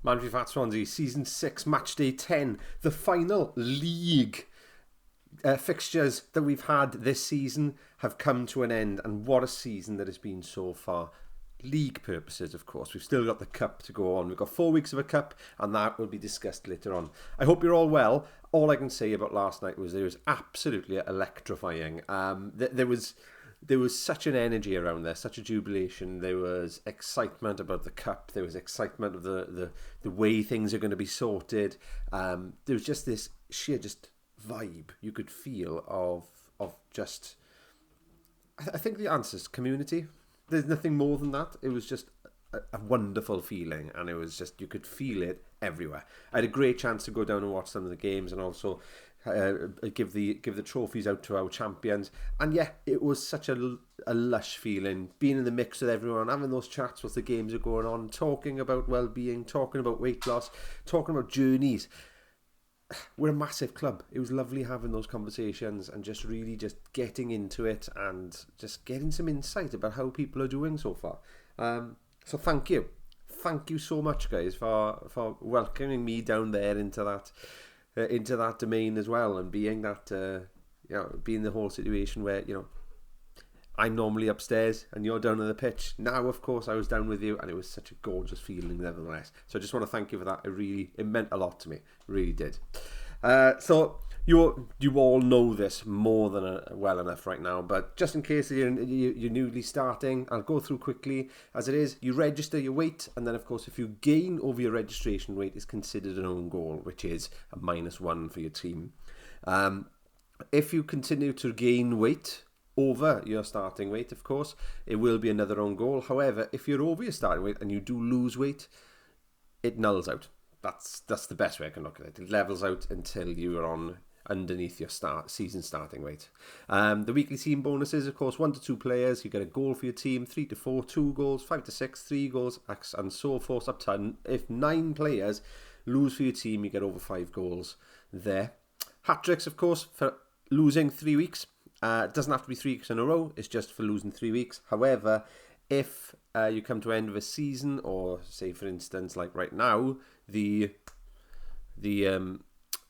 MVFF Swansea, Season 6, Matchday 10, the final league fixtures that we've had this season have come to an end, and what a season that has been so far. League purposes, of course. We've still got the cup to go on. We've got 4 weeks of a cup, and that will be discussed later on. I hope you're all well. All I can say about last night was it was absolutely electrifying. There was such an energy around there, such a jubilation. There was excitement about the cup. There was excitement of the way things are going to be sorted. There was just this sheer vibe you could feel of just... I think the answer is community. There's nothing more than that. It was just a wonderful feeling, and it was just, you could feel it everywhere. I had a great chance to go down and watch some of the games, and also give the trophies out to our champions. And yeah, it was such a lush feeling, being in the mix with everyone, having those chats whilst the games are going on, talking about well-being, talking about weight loss, talking about journeys. We're a massive club. It was lovely having those conversations and just really just getting into it and just getting some insight about how people are doing so far. So thank you. Thank you so much, guys, for welcoming me down there into that domain as well, and being that being the whole situation where, I'm normally upstairs and you're down on the pitch. Now, of course, I was down with you, and it was such a gorgeous feeling nevertheless. So I just want to thank you for that. It meant a lot to me. It really did. So you all know this more than well enough right now, but just in case you're newly starting, I'll go through quickly as it is. You register your weight, and then, of course, if you gain over your registration weight, is considered an own goal, which is a -1 for your team. If you continue to gain weight over your starting weight, of course, it will be another own goal. However, if you're over your starting weight and you do lose weight, it nulls out. That's the best way I can look at it. It levels out until you are on underneath your season starting weight. The weekly team bonuses, of course, 1 to 2 players, you get a goal for your team, 3 to 4, 2 goals, 5 to 6, 3 goals, and so forth up to, if 9 players lose for your team, you get over 5 goals there. Hat-tricks, of course, for losing 3 weeks. It doesn't have to be 3 weeks in a row. It's just for losing 3 weeks. However, if you come to end of a season, or say for instance, like right now, the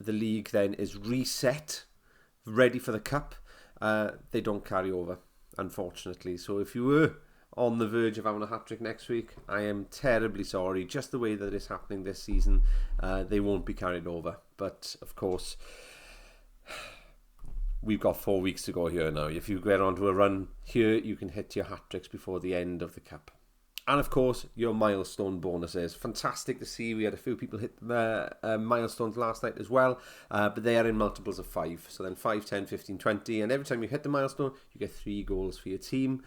league then is reset, ready for the cup, they don't carry over, unfortunately. So if you were on the verge of having a hat-trick next week, I am terribly sorry. Just the way that it's happening this season, they won't be carried over. But of course, we've got 4 weeks to go here now. If you get onto a run here, you can hit your hat-tricks before the end of the cup. And of course, your milestone bonuses. Fantastic to see. We had a few people hit their milestones last night as well, but they are in multiples of 5. So then 5, 10, 15, 20, and every time you hit the milestone, you get 3 goals for your team.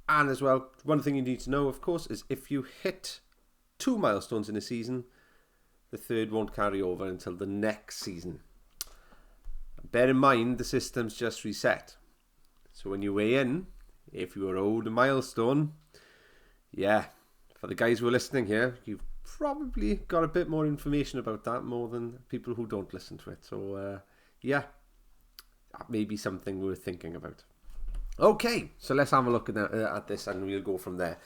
And as well, one thing you need to know, of course, is if you hit 2 milestones in a season, the third won't carry over until the next season. Bear in mind, the system's just reset. So when you weigh in, if you were owed a milestone, for the guys who are listening here, you've probably got a bit more information about that, more than people who don't listen to it. So, that may be something worth thinking about. Okay, so let's have a look at this, and we'll go from there.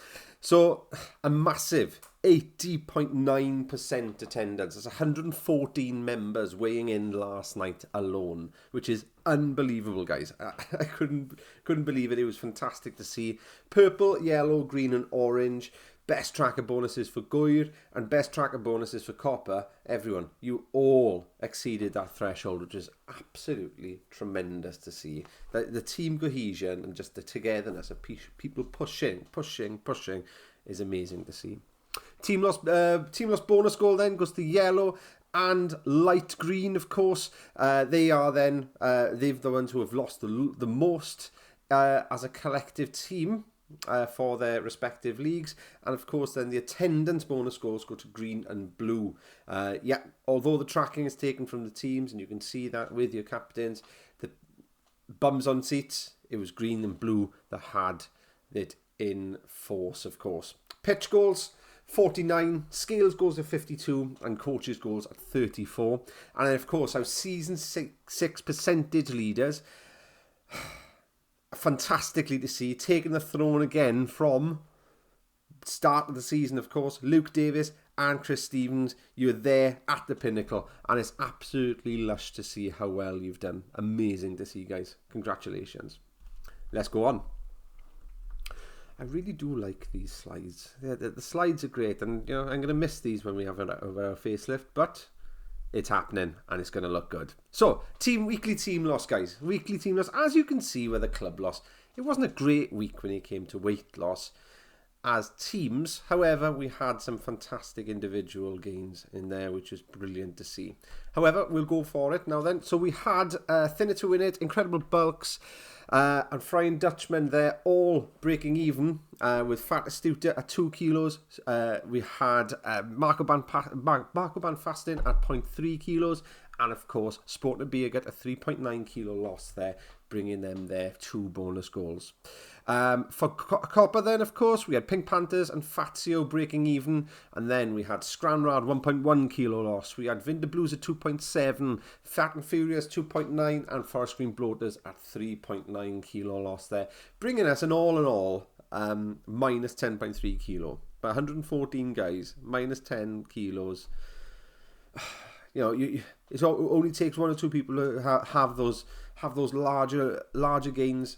So, a massive 80.9% attendance. There's 114 members weighing in last night alone, which is unbelievable, guys. I couldn't believe it. It was fantastic to see. Purple, yellow, green and orange. Best tracker bonuses for Goir and best tracker bonuses for Copper. Everyone, you all exceeded that threshold, which is absolutely tremendous to see. The team cohesion and just the togetherness of people pushing is amazing to see. Team loss bonus goal then goes to yellow and light green, of course. They are then they're the ones who have lost the most as a collective team for their respective leagues. And of course then the attendance bonus scores go to green and blue. Although the tracking is taken from the teams, and you can see that with your captains, the bums on seats, it was green and blue that had it in force, of course. Pitch goals, 49, Scales goals at 52, and Coaches goals at 34. And then, of course, our season 6 percentage leaders, fantastically to see, taking the throne again from start of the season, of course. Luke Davis and Chris Stevens, you're there at the pinnacle, and it's absolutely lush to see how well you've done. Amazing to see, guys. Congratulations. Let's go on. I really do like these slides. The slides are great, and I'm going to miss these when we have our facelift, but it's happening and it's going to look good. So, weekly team loss, guys. Weekly team loss. As you can see with the club loss, it wasn't a great week when it came to weight loss as teams. However, we had some fantastic individual gains in there, which is brilliant to see. However, we'll go for it now then. So we had Thinner to Win It, Incredible Bulks, and Frying Dutchman there, all breaking even with Fat Astuta at 2 kilos. We had Marco Band Fasting at 0.3 kilos. And of course, Sport and Beer got a 3.9 kilo loss there, bringing them their 2 bonus goals. For Copper then, of course, we had Pink Panthers and Fazio breaking even. And then we had Scranrad 1.1 kilo loss. We had Vinder Blues at 2.7, Fat and Furious 2.9, and Forest Green Bloaters at 3.9 kilo loss there, bringing us an all in all minus 10.3 kilo. But 114 guys, minus 10 kilos. It only takes 1 or 2 people to have those larger gains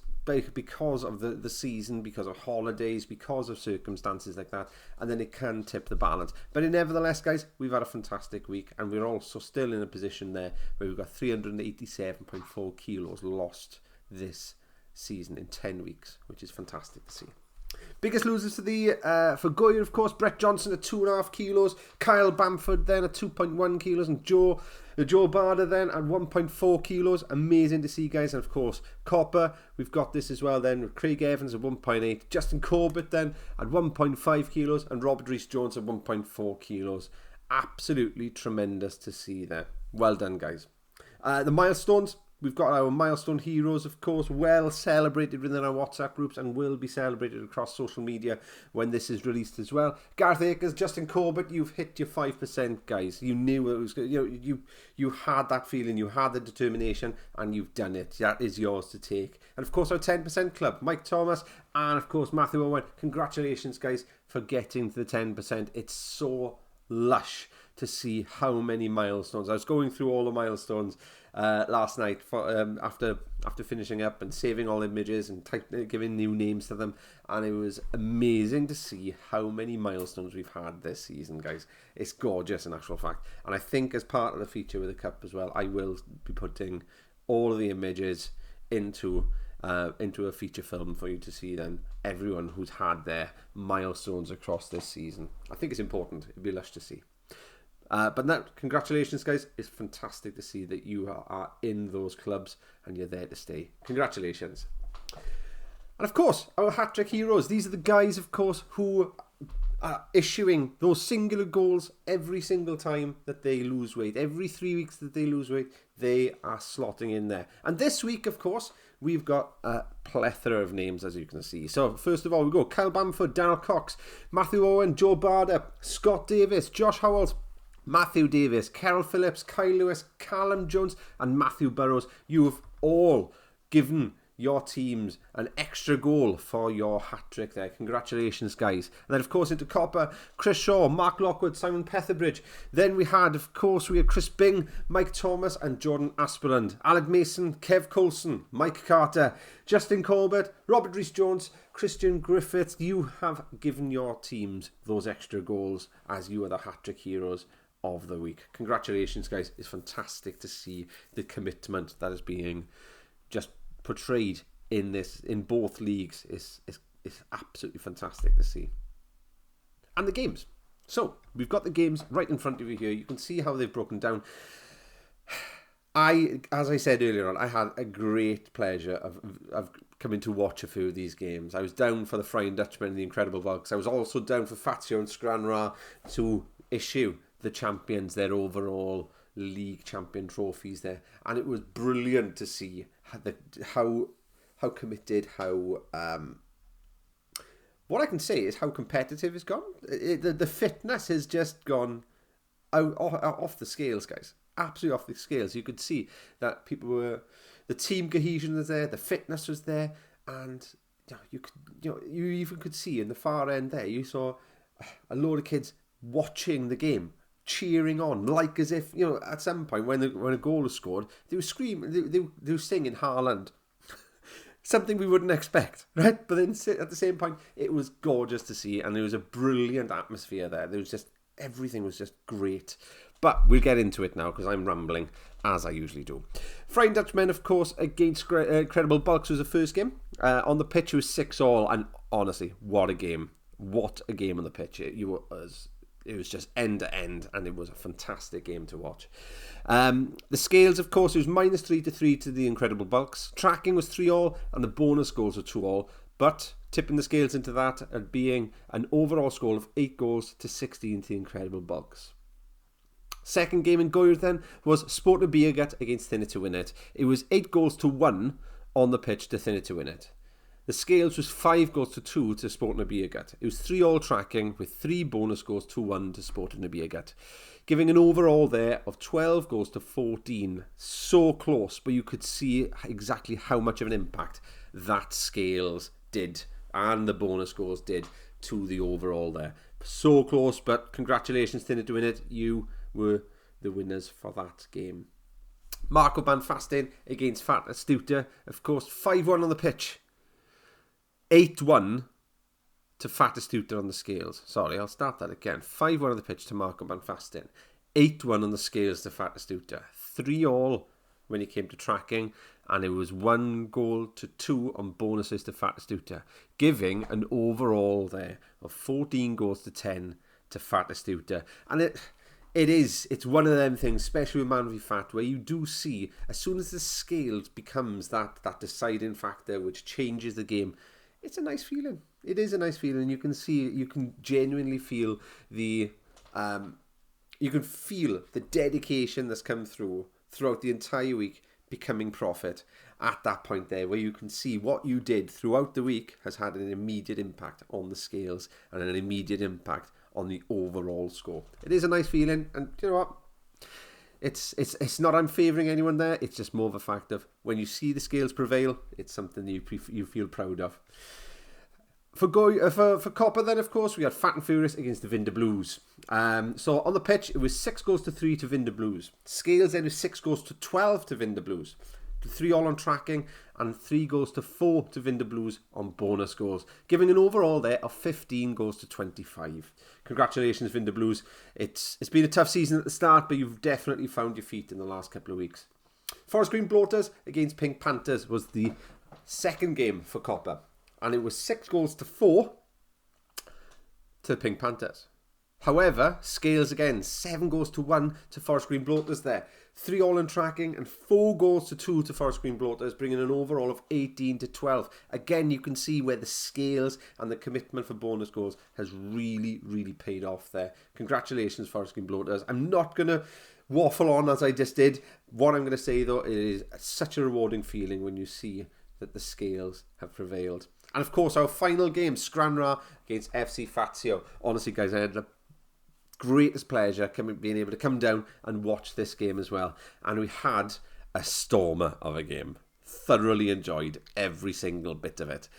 because of the season, because of holidays, because of circumstances like that, and then it can tip the balance. But nevertheless, guys, we've had a fantastic week, and we're also still in a position there where we've got 387.4 kilos lost this season in 10 weeks, which is fantastic to see. Biggest losers for Goyer, of course, Brett Johnson at 2.5 kilos, Kyle Bamford then at 2.1 kilos, and Joe Barder then at 1.4 kilos. Amazing to see, guys. And of course, Copper, we've got this as well then with Craig Evans at 1.8, Justin Corbett then at 1.5 kilos, and Robert Rees-Jones at 1.4 kilos. Absolutely tremendous to see there. Well done, guys. The milestones. We've got our milestone heroes, of course, well celebrated within our WhatsApp groups and will be celebrated across social media when this is released as well. Gareth Akers, Justin Corbett, you've hit your 5%, guys. You knew it was good. You had that feeling, you had the determination, and you've done it. That is yours to take. And of course, our 10% club, Mike Thomas, and of course, Matthew Owen. Congratulations, guys, for getting to the 10%. It's so lush to see how many milestones. I was going through all the milestones last night after finishing up and saving all images and giving new names to them, and it was amazing to see how many milestones we've had this season, guys. It's gorgeous in actual fact, and I think as part of the feature with the cup as well, I will be putting all of the images into a feature film for you to see then everyone who's had their milestones across this season. I think it's important. It'd be lush to see. But now, congratulations, guys. It's fantastic to see that you are in those clubs and you're there to stay. Congratulations. And of course, our hat-trick heroes. These are the guys, of course, who are issuing those singular goals every single time that they lose weight. Every 3 weeks that they lose weight, they are slotting in there. And this week, of course, we've got a plethora of names, as you can see. So, first of all, we go Kyle Bamford, Darryl Cox, Matthew Owen, Joe Barder, Scott Davis, Josh Howells, Matthew Davis, Carol Phillips, Kyle Lewis, Callum Jones, and Matthew Burrows. You have all given your teams an extra goal for your hat-trick there. Congratulations, guys. And then, of course, into Copper, Chris Shaw, Mark Lockwood, Simon Petherbridge. Then we had Chris Bing, Mike Thomas, and Jordan Asperland. Alec Mason, Kev Coulson, Mike Carter, Justin Colbert, Robert Rees-Jones, Christian Griffiths. You have given your teams those extra goals as you are the hat-trick heroes of the week. Congratulations, guys. It's fantastic to see the commitment that is being just portrayed in both leagues. It's absolutely fantastic to see. And the games. So we've got the games right in front of you here. You can see how they've broken down. As I said earlier on, I had a great pleasure of coming to watch a few of these games. I was down for the Frying Dutchman and the Incredible Bulks. I was also down for Fazio and Scranra to issue the champions their overall league champion trophies there, and it was brilliant to see how committed, how what I can say is how competitive it's gone. The fitness has just gone off the scales, guys. Absolutely off the scales. You could see that the team cohesion was there, the fitness was there, and you even could see in the far end there, you saw a load of kids watching the game, cheering on, like as if, at some point when a goal was scored, they were screaming, they were singing Haaland. Something we wouldn't expect, right? But then at the same point, it was gorgeous to see, and there was a brilliant atmosphere there. Everything was just great. But we'll get into it now, because I'm rambling, as I usually do. Flying Dutchmen, of course, against Incredible Bulks was the first game. On the pitch, it was 6-6, and honestly, what a game. What a game on the pitch. It was just end to end, and it was a fantastic game to watch. The scales, of course, it was -3-3 to the Incredible Bulks. Tracking was 3-3, and the bonus goals were 2-2. But tipping the scales into that and being an overall score of 8-16 to the Incredible Bulks. Second game in Goyr then was Sporting Beergut against Thinner to win it. It was 8-1 on the pitch to Thinner to win it. The scales was 5-2 to Sporting Beergut. It was 3-3 tracking with 3 bonus goals, 2-1 to Sporting Beergut, giving an overall there of 12-14. So close, but you could see exactly how much of an impact that scales did and the bonus goals did to the overall there. So close, but congratulations Thinner to win it. You were the winners for that game. Marco Banfastin against Fat Astuta, of course, 5-1 on the pitch. 8-1 to Fat Astuta on the scales. Sorry, I'll start that again. 5-1 on the pitch to Marco Banfastin. 8-1 on the scales to Fat Astuta. 3-3 when it came to tracking, and it was 1-2 on bonuses to Fat Astuta, giving an overall there of 14-10 to Fat Astuta. And it's one of them things, especially with Man v Fat, where you do see, as soon as the scales becomes that deciding factor which changes the game, it's a nice feeling. It is a nice feeling. You can genuinely feel the dedication that's come throughout the entire week, becoming profit at that point there, where you can see what you did throughout the week has had an immediate impact on the scales and an immediate impact on the overall score. It is a nice feeling, and you know what? It's not I'm favouring anyone there. It's just more of a fact of when you see the scales prevail, it's something you feel proud of. For Copper then, of course, we had Fat and Furious against the Vinder Blues. So on the pitch, it was 6-3 to Vinder Blues. Scales then was 6-12 to Vinder Blues. 3-3 on tracking and 3-4 to Vinder Blues on bonus goals, giving an overall there of 15-25. Congratulations, Vinder Blues. It's been a tough season at the start, but you've definitely found your feet in the last couple of weeks. Forest Green Bloaters against Pink Panthers was the second game for Copper, and it was 6-4 to the Pink Panthers. However, scales again, 7-1 to Forest Green Bloaters there. 3-3 in tracking and 4-2 to Forest Green Bloaters, bringing an overall of 18-12. Again, you can see where the scales and the commitment for bonus goals has really, really paid off there. Congratulations, Forest Green Bloaters. I'm not going to waffle on as I just did. What I'm going to say, though, it is such a rewarding feeling when you see that the scales have prevailed. And, of course, our final game, Scranra against FC Fazio. Honestly, guys, I had the greatest pleasure being able to come down and watch this game as well, and we had a stormer of a game. Thoroughly enjoyed every single bit of it.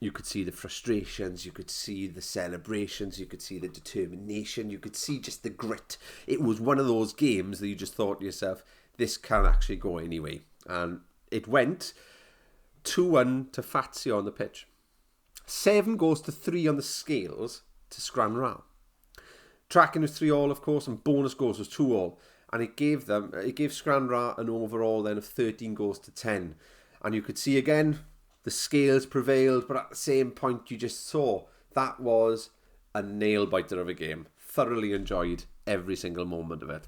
You could see the frustrations, you could see the celebrations, you could see the determination, you could see just the grit. It was one of those games that you just thought to yourself, this can actually go anyway. And it went 2-1 to Fazio on the pitch. 7-3 on the scales to Scranra. Tracking was 3-3, of course, and bonus goals was 2-2. And it gave Scranra an overall then of 13-10. And you could see again, the scales prevailed, but at the same point you just saw that was a nail-biter of a game. Thoroughly enjoyed every single moment of it.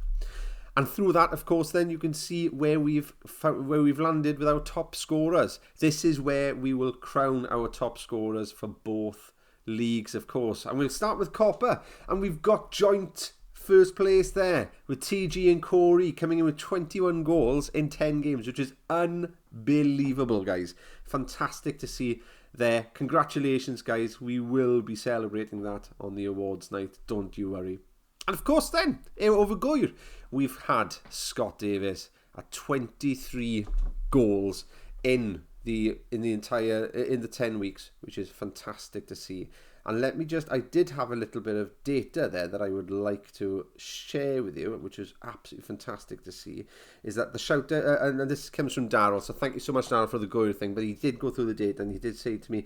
And through that, of course, then you can see where we've landed with our top scorers. This is where we will crown our top scorers for both leagues, of course. And we'll start with Copper, and we've got joint first place there with TG and Corey coming in with 21 goals in 10 games, which is unbelievable, guys. Fantastic to see there. Congratulations, guys. We will be celebrating that on the awards night, don't you worry. And of course then, over Goyr, we've had Scott Davis at 23 goals in the 10 weeks, which is fantastic to see. And let me just, I did have a little bit of data there that I would like to share with you, which is absolutely fantastic to see, is that the shout, and this comes from Darryl, so thank you so much, Darryl, for the Goyer thing, but he did go through the data and he did say to me,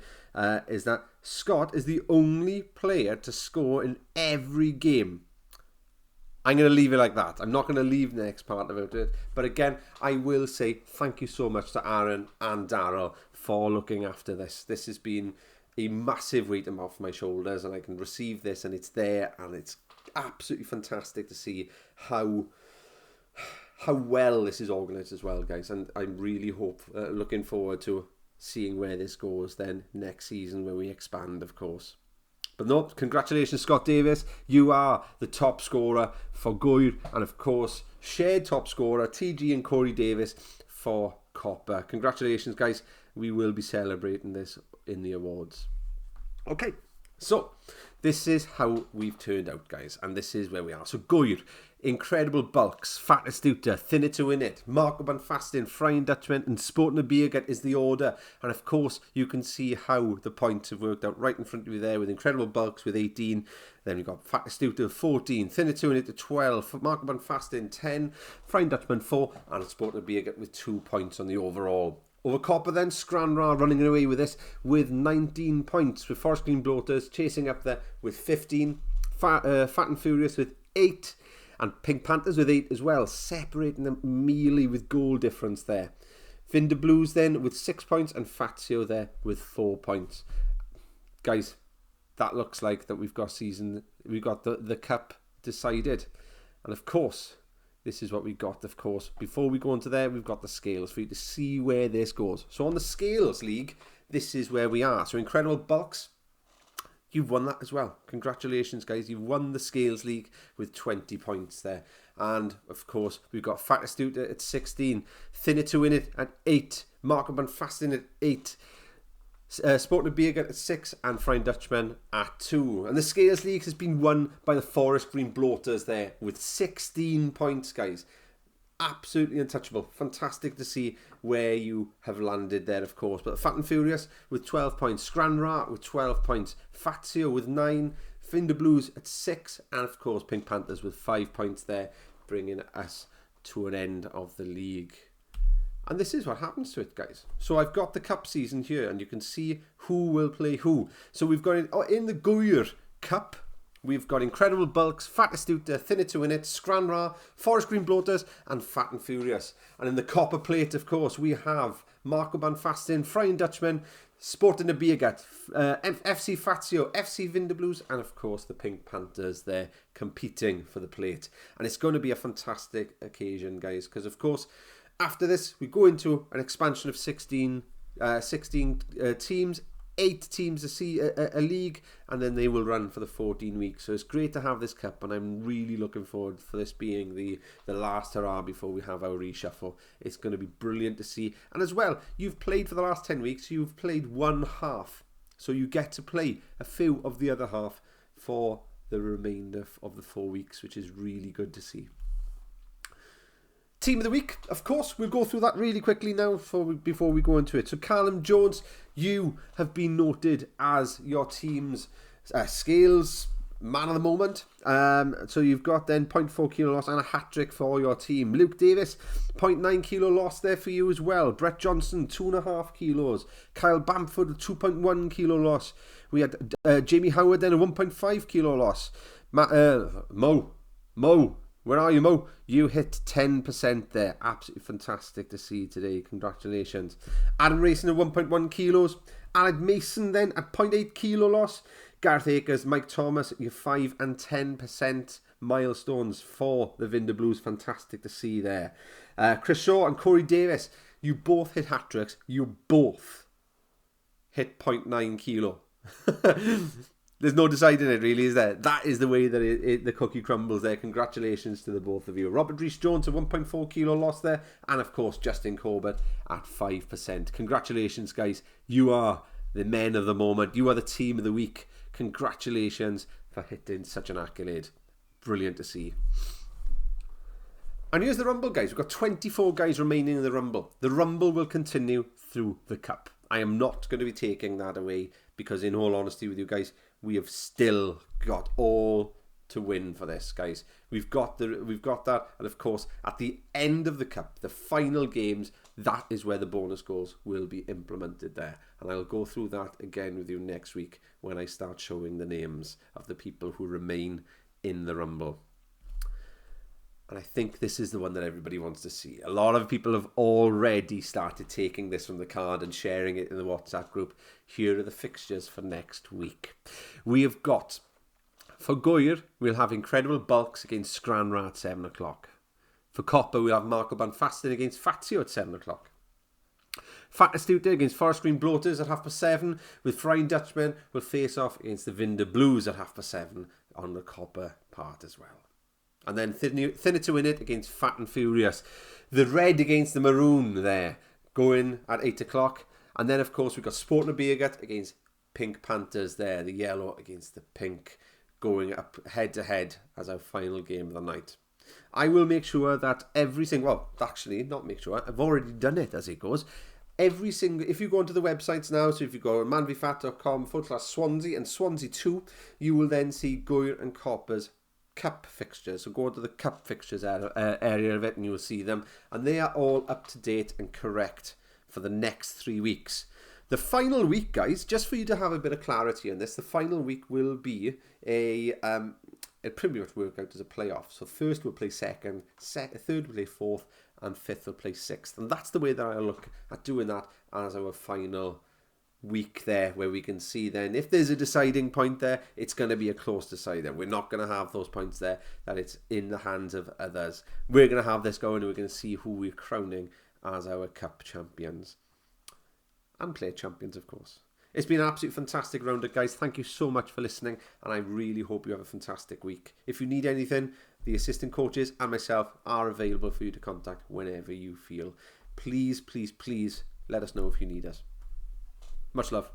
is that Scott is the only player to score in every game. I'm going to leave it like that. I'm not going to leave the next part about it. But again, I will say thank you so much to Aaron and Darryl for looking after this. This has been a massive weight off my shoulders, and I can receive this and it's there, and it's absolutely fantastic to see how well this is organised as well, guys. And I'm really looking forward to seeing where this goes then next season when we expand, of course. But no, congratulations, Scott Davis. You are the top scorer for Goyer, and of course, shared top scorer, TG and Corey Davis for Copper. Congratulations, guys. We will be celebrating this in the awards. Okay, so this is how we've turned out, guys, and this is where we are. So Goyer, incredible bulks, fattest Uta, thinner to win it, markup and fasting, frying Dutchman, and sporting a beer gut is the order. And of course, you can see how the points have worked out right in front of you there with incredible bulks with 18. Then we've got fattest Uta 14, thinner to win it to 12, markup and fasting 10, frying Dutchman 4, and sporting a beer gut with 2 points on the overall. Over Copper then, Scranra running away with this with 19 points, with Forest Green Bloaters chasing up there with 15, Fat and Furious with 8, and Pink Panthers with 8 as well, separating them merely with goal difference there. Vinder Blues then with 6 points, and Fazio there with 4 points. Guys, that looks like that we've got the cup decided. And of course, this is what we got, of course. Before we go into there, we've got the scales for you to see where this goes. So on the Scales League, this is where we are. So Incredible Bulks, you've won that as well. Congratulations, guys. You've won the Scales League with 20 points there. And, of course, we've got Fattest Uta at 16. Thinner to win it at 8. Markup and Fasting at 8. Sporting a Beer Gut at 6, and Frying Dutchman at 2. And the Scales League has been won by the Forest Green Bloaters there with 16 points, guys. Absolutely untouchable. Fantastic to see where you have landed there, of course. But Fat and Furious with 12 points. Scranra with 12 points. Fazio with 9. Vinder Blues at 6. And, of course, Pink Panthers with 5 points there, bringing us to an end of the league. And this is what happens to it, guys. So I've got the cup season here, and you can see who will play who. So we've got in the Goyer Cup, we've got Incredible Bulks, Fattest Uta, Thinner to Win It, Scranra, Forest Green Bloaters, and Fat and Furious. And in the Copper Plate, of course, we have Markup and Fasting, Frying Dutchman, Sporting a Beer Gut, FC Fazio, FC Vinder Blues, and of course the Pink Panthers there competing for the plate. And it's going to be a fantastic occasion, guys, because of course, after this, we go into an expansion of 16 teams, 8 teams a league, and then they will run for the 14 weeks. So it's great to have this cup, and I'm really looking forward for this being the last hurrah before we have our reshuffle. It's going to be brilliant to see. And as well, you've played for the last 10 weeks, you've played one half. So you get to play a few of the other half for the remainder of the 4 weeks, which is really good to see. Team of the week, of course, we'll go through that really quickly now before we go into it. So Callum Jones, you have been noted as your team's scales man of the moment. So you've got then 0.4 kilo loss and a hat-trick for your team. Luke Davis, 0.9 kilo loss there for you as well. Brett Johnson, 2.5 kilos. Kyle Bamford, 2.1 kilo loss. We had Jamie Howard then, a 1.5 kilo loss. Mo, where are you, Mo? You hit 10% there. Absolutely fantastic to see today. Congratulations. Adam Racing at 1.1 kilos. Alec Mason then at 0.8 kilo loss. Gareth Akers, Mike Thomas, your 5 and 10% milestones for the Vinder Blues. Fantastic to see there. Chris Shaw and Corey Davis, you both hit hat-tricks. You both hit 0.9 kilo. There's no deciding it, really, is there? That is the way that the cookie crumbles there. Congratulations to the both of you. Robert Rees-Jones, a 1.4 kilo loss there. And, of course, Justin Corbett at 5%. Congratulations, guys. You are the men of the moment. You are the team of the week. Congratulations for hitting such an accolade. Brilliant to see. And here's the Rumble, guys. We've got 24 guys remaining in the Rumble. The Rumble will continue through the Cup. I am not going to be taking that away because, in all honesty with you guys, we have still got all to win for this, guys. We've got that, and of course, at the end of the cup, the final games, that is where the bonus goals will be implemented there. And I'll go through that again with you next week when I start showing the names of the people who remain in the Rumble. And I think this is the one that everybody wants to see. A lot of people have already started taking this from the card and sharing it in the WhatsApp group. Here are the fixtures for next week. We have got, for Goir, we'll have Incredible Bulks against Scranra at 7 o'clock. For Copper, we'll have Marco Banfastin against Fazio at 7 o'clock. Fat Astute against Forest Green Bloaters at 7:30, with Frying Dutchmen will face off against the Vinder Blues at 7:30 on the Copper part as well. And then Thinner to Win It against Fat and Furious. The Red against the Maroon there, going at 8 o'clock. And then, of course, we've got Sport and Beergut against Pink Panthers there. The yellow against the pink, going up head-to-head as our final game of the night. I will make sure that every single... Well, actually, not make sure. I've already done it as it goes. Every single... If you go onto the websites now, so if you go on manvfat.com/Swansea and Swansea 2, you will then see Goir and Copper's cup fixtures. So go to the cup fixtures area of it and you'll see them, and they are all up to date and correct for the next 3 weeks. The final week, guys, just for you to have a bit of clarity on this, the final week will be a pretty much work out as a playoff. So first we'll play second, third we'll play fourth, and fifth will play sixth, and that's the way that I look at doing that as our final week there, where we can see then if there's a deciding point there, it's going to be a close decider. We're not going to have those points there that it's in the hands of others. We're going to have this going, and we're going to see who we're crowning as our cup champions and play champions, of course. It's been an absolute fantastic roundup, guys. Thank you so much for listening, and I really hope you have a fantastic week. If you need anything, the assistant coaches and myself are available for you to contact whenever you feel. Please, please, please let us know if you need us. Much love.